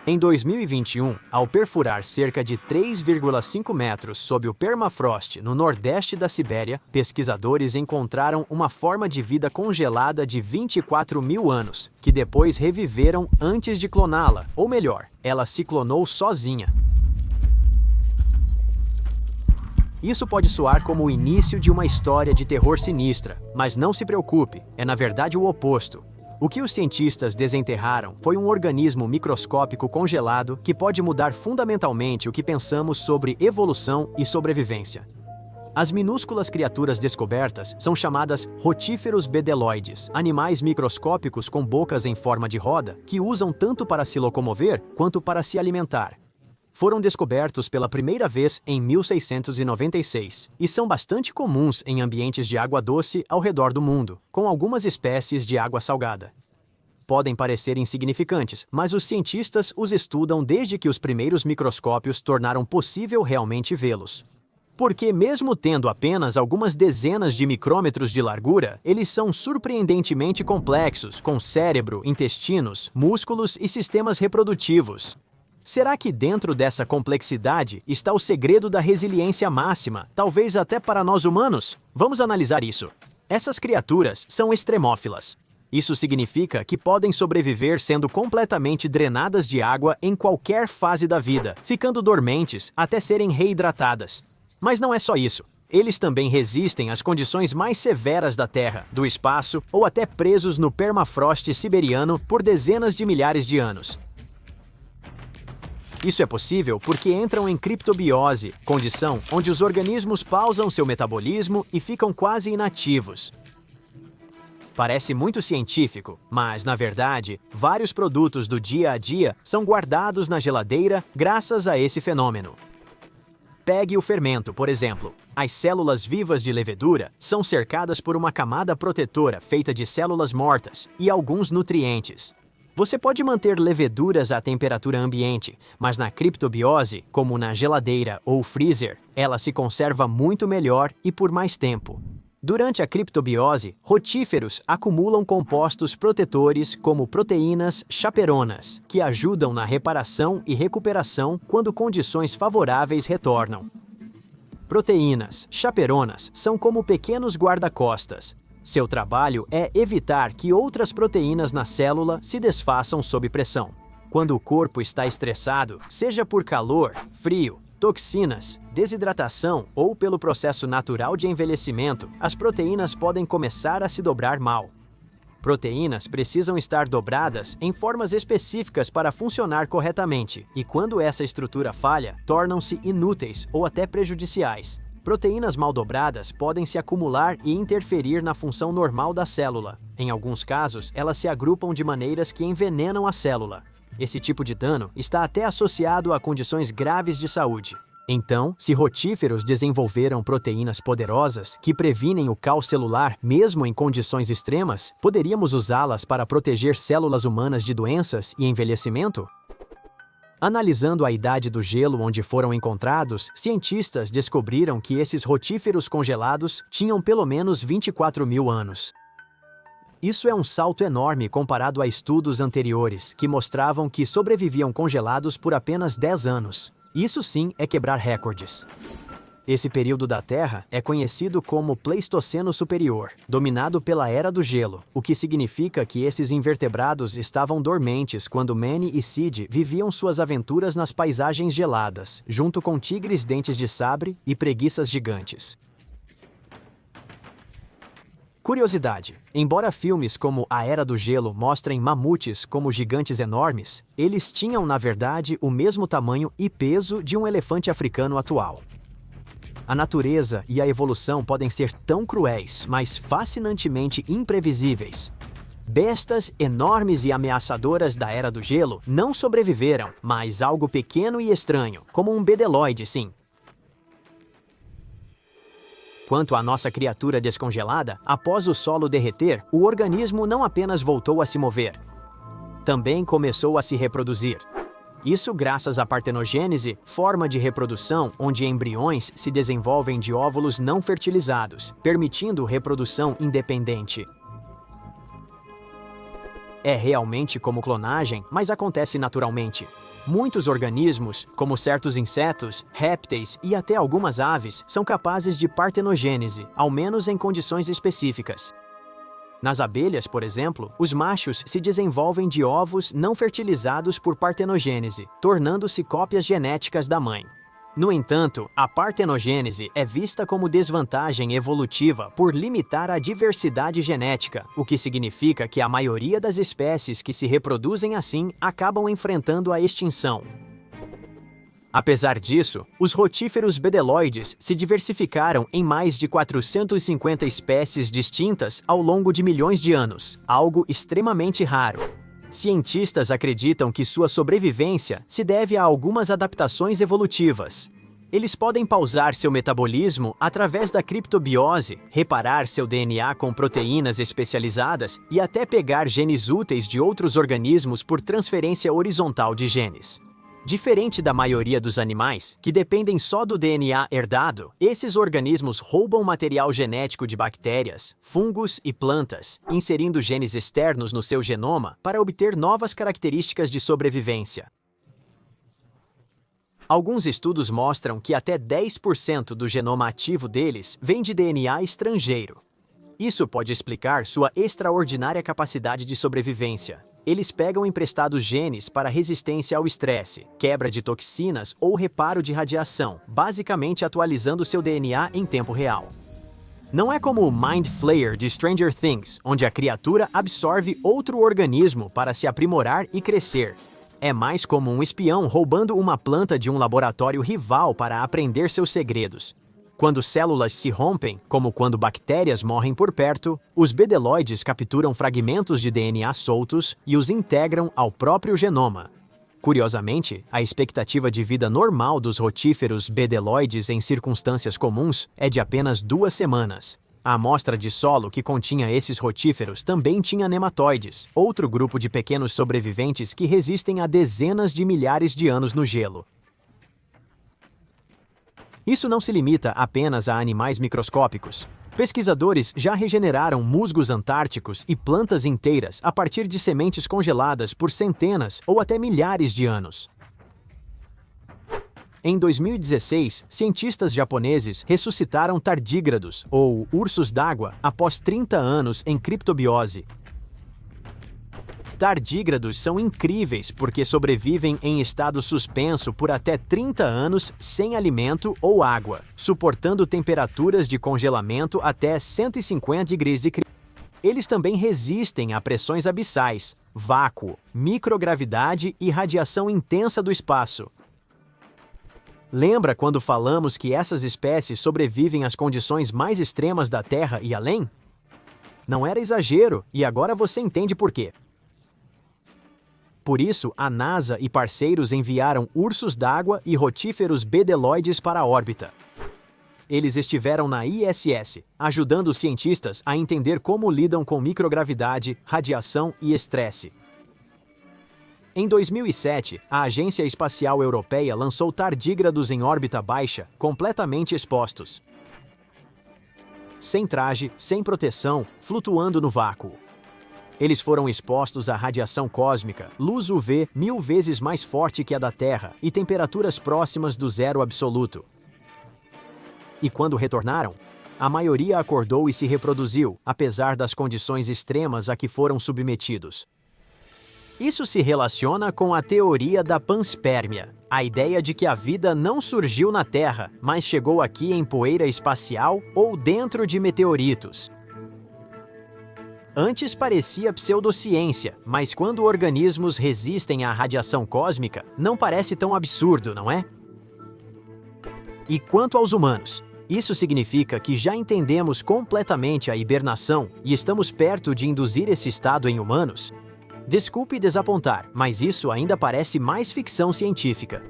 Em 2021, ao perfurar cerca de 3,5 metros sob o permafrost no nordeste da Sibéria, pesquisadores encontraram uma forma de vida congelada de 24 mil anos, que depois reviveram antes de cloná-la, ou melhor, ela se clonou sozinha. Isso pode soar como o início de uma história de terror sinistra, mas não se preocupe, é na verdade o oposto. O que os cientistas desenterraram foi um organismo microscópico congelado que pode mudar fundamentalmente o que pensamos sobre evolução e sobrevivência. As minúsculas criaturas descobertas são chamadas rotíferos bedeloides, animais microscópicos com bocas em forma de roda que usam tanto para se locomover quanto para se alimentar. Foram descobertos pela primeira vez em 1696 e são bastante comuns em ambientes de água doce ao redor do mundo, com algumas espécies de água salgada. Podem parecer insignificantes, mas os cientistas os estudam desde que os primeiros microscópios tornaram possível realmente vê-los. Porque, mesmo tendo apenas algumas dezenas de micrômetros de largura, eles são surpreendentemente complexos, com cérebro, intestinos, músculos e sistemas reprodutivos. Será que dentro dessa complexidade está o segredo da resiliência máxima, talvez até para nós humanos? Vamos analisar isso. Essas criaturas são extremófilas. Isso significa que podem sobreviver sendo completamente drenadas de água em qualquer fase da vida, ficando dormentes até serem reidratadas. Mas não é só isso. Eles também resistem às condições mais severas da Terra, do espaço ou até presos no permafrost siberiano por dezenas de milhares de anos. Isso é possível porque entram em criptobiose, condição onde os organismos pausam seu metabolismo e ficam quase inativos. Parece muito científico, mas, na verdade, vários produtos do dia a dia são guardados na geladeira graças a esse fenômeno. Pegue o fermento, por exemplo. As células vivas de levedura são cercadas por uma camada protetora feita de células mortas e alguns nutrientes. Você pode manter leveduras à temperatura ambiente, mas na criptobiose, como na geladeira ou freezer, ela se conserva muito melhor e por mais tempo. Durante a criptobiose, rotíferos acumulam compostos protetores como proteínas chaperonas, que ajudam na reparação e recuperação quando condições favoráveis retornam. Proteínas chaperonas são como pequenos guarda-costas. Seu trabalho é evitar que outras proteínas na célula se desfaçam sob pressão. Quando o corpo está estressado, seja por calor, frio, toxinas, desidratação ou pelo processo natural de envelhecimento, as proteínas podem começar a se dobrar mal. Proteínas precisam estar dobradas em formas específicas para funcionar corretamente, e quando essa estrutura falha, tornam-se inúteis ou até prejudiciais. Proteínas mal dobradas podem se acumular e interferir na função normal da célula. Em alguns casos, elas se agrupam de maneiras que envenenam a célula. Esse tipo de dano está até associado a condições graves de saúde. Então, se rotíferos desenvolveram proteínas poderosas que previnem o caos celular mesmo em condições extremas, poderíamos usá-las para proteger células humanas de doenças e envelhecimento? Analisando a idade do gelo onde foram encontrados, cientistas descobriram que esses rotíferos congelados tinham pelo menos 24 mil anos. Isso é um salto enorme comparado a estudos anteriores, que mostravam que sobreviviam congelados por apenas 10 anos. Isso sim é quebrar recordes. Esse período da Terra é conhecido como Pleistoceno Superior, dominado pela Era do Gelo, o que significa que esses invertebrados estavam dormentes quando Manny e Sid viviam suas aventuras nas paisagens geladas, junto com tigres dentes de sabre e preguiças gigantes. Curiosidade: embora filmes como A Era do Gelo mostrem mamutes como gigantes enormes, eles tinham, na verdade, o mesmo tamanho e peso de um elefante africano atual. A natureza e a evolução podem ser tão cruéis, mas fascinantemente imprevisíveis. Bestas enormes e ameaçadoras da Era do Gelo não sobreviveram, mas algo pequeno e estranho, como um bedeloide, sim. Quanto à nossa criatura descongelada, após o solo derreter, o organismo não apenas voltou a se mover, também começou a se reproduzir. Isso graças à partenogênese, forma de reprodução onde embriões se desenvolvem de óvulos não fertilizados, permitindo reprodução independente. É realmente como clonagem, mas acontece naturalmente. Muitos organismos, como certos insetos, répteis e até algumas aves, são capazes de partenogênese, ao menos em condições específicas. Nas abelhas, por exemplo, os machos se desenvolvem de ovos não fertilizados por partenogênese, tornando-se cópias genéticas da mãe. No entanto, a partenogênese é vista como desvantagem evolutiva por limitar a diversidade genética, o que significa que a maioria das espécies que se reproduzem assim acabam enfrentando a extinção. Apesar disso, os rotíferos bedeloides se diversificaram em mais de 450 espécies distintas ao longo de milhões de anos, algo extremamente raro. Cientistas acreditam que sua sobrevivência se deve a algumas adaptações evolutivas. Eles podem pausar seu metabolismo através da criptobiose, reparar seu DNA com proteínas especializadas e até pegar genes úteis de outros organismos por transferência horizontal de genes. Diferente da maioria dos animais, que dependem só do DNA herdado, esses organismos roubam material genético de bactérias, fungos e plantas, inserindo genes externos no seu genoma para obter novas características de sobrevivência. Alguns estudos mostram que até 10% do genoma ativo deles vem de DNA estrangeiro. Isso pode explicar sua extraordinária capacidade de sobrevivência. Eles pegam emprestados genes para resistência ao estresse, quebra de toxinas ou reparo de radiação, basicamente atualizando seu DNA em tempo real. Não é como o Mind Flayer de Stranger Things, onde a criatura absorve outro organismo para se aprimorar e crescer. É mais como um espião roubando uma planta de um laboratório rival para aprender seus segredos. Quando células se rompem, como quando bactérias morrem por perto, os bedeloides capturam fragmentos de DNA soltos e os integram ao próprio genoma. Curiosamente, a expectativa de vida normal dos rotíferos bedeloides em circunstâncias comuns é de apenas 2 semanas. A amostra de solo que continha esses rotíferos também tinha nematóides, outro grupo de pequenos sobreviventes que resistem a dezenas de milhares de anos no gelo. Isso não se limita apenas a animais microscópicos. Pesquisadores já regeneraram musgos antárticos e plantas inteiras a partir de sementes congeladas por centenas ou até milhares de anos. Em 2016, cientistas japoneses ressuscitaram tardígrados, ou ursos d'água, após 30 anos em criptobiose. Tardígrados são incríveis porque sobrevivem em estado suspenso por até 30 anos sem alimento ou água, suportando temperaturas de congelamento até 150 degrees Celsius. Eles também resistem a pressões abissais, vácuo, microgravidade e radiação intensa do espaço. Lembra quando falamos que essas espécies sobrevivem às condições mais extremas da Terra e além? Não era exagero, e agora você entende por quê. Por isso, a NASA e parceiros enviaram ursos d'água e rotíferos bedeloides para a órbita. Eles estiveram na ISS, ajudando os cientistas a entender como lidam com microgravidade, radiação e estresse. Em 2007, a Agência Espacial Europeia lançou tardígrados em órbita baixa, completamente expostos. Sem traje, sem proteção, flutuando no vácuo. Eles foram expostos à radiação cósmica, luz UV 1000 vezes mais forte que a da Terra e temperaturas próximas do zero absoluto. E quando retornaram, a maioria acordou e se reproduziu, apesar das condições extremas a que foram submetidos. Isso se relaciona com a teoria da panspermia, a ideia de que a vida não surgiu na Terra, mas chegou aqui em poeira espacial ou dentro de meteoritos. Antes parecia pseudociência, mas quando organismos resistem à radiação cósmica, não parece tão absurdo, não é? E quanto aos humanos? Isso significa que já entendemos completamente a hibernação e estamos perto de induzir esse estado em humanos? Desculpe desapontar, mas isso ainda parece mais ficção científica.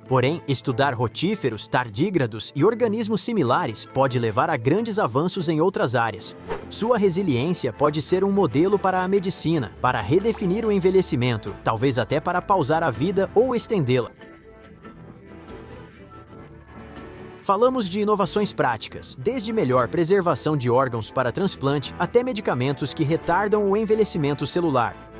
Porém, estudar rotíferos, tardígrados e organismos similares pode levar a grandes avanços em outras áreas. Sua resiliência pode ser um modelo para a medicina, para redefinir o envelhecimento, talvez até para pausar a vida ou estendê-la. Falamos de inovações práticas, desde melhor preservação de órgãos para transplante até medicamentos que retardam o envelhecimento celular.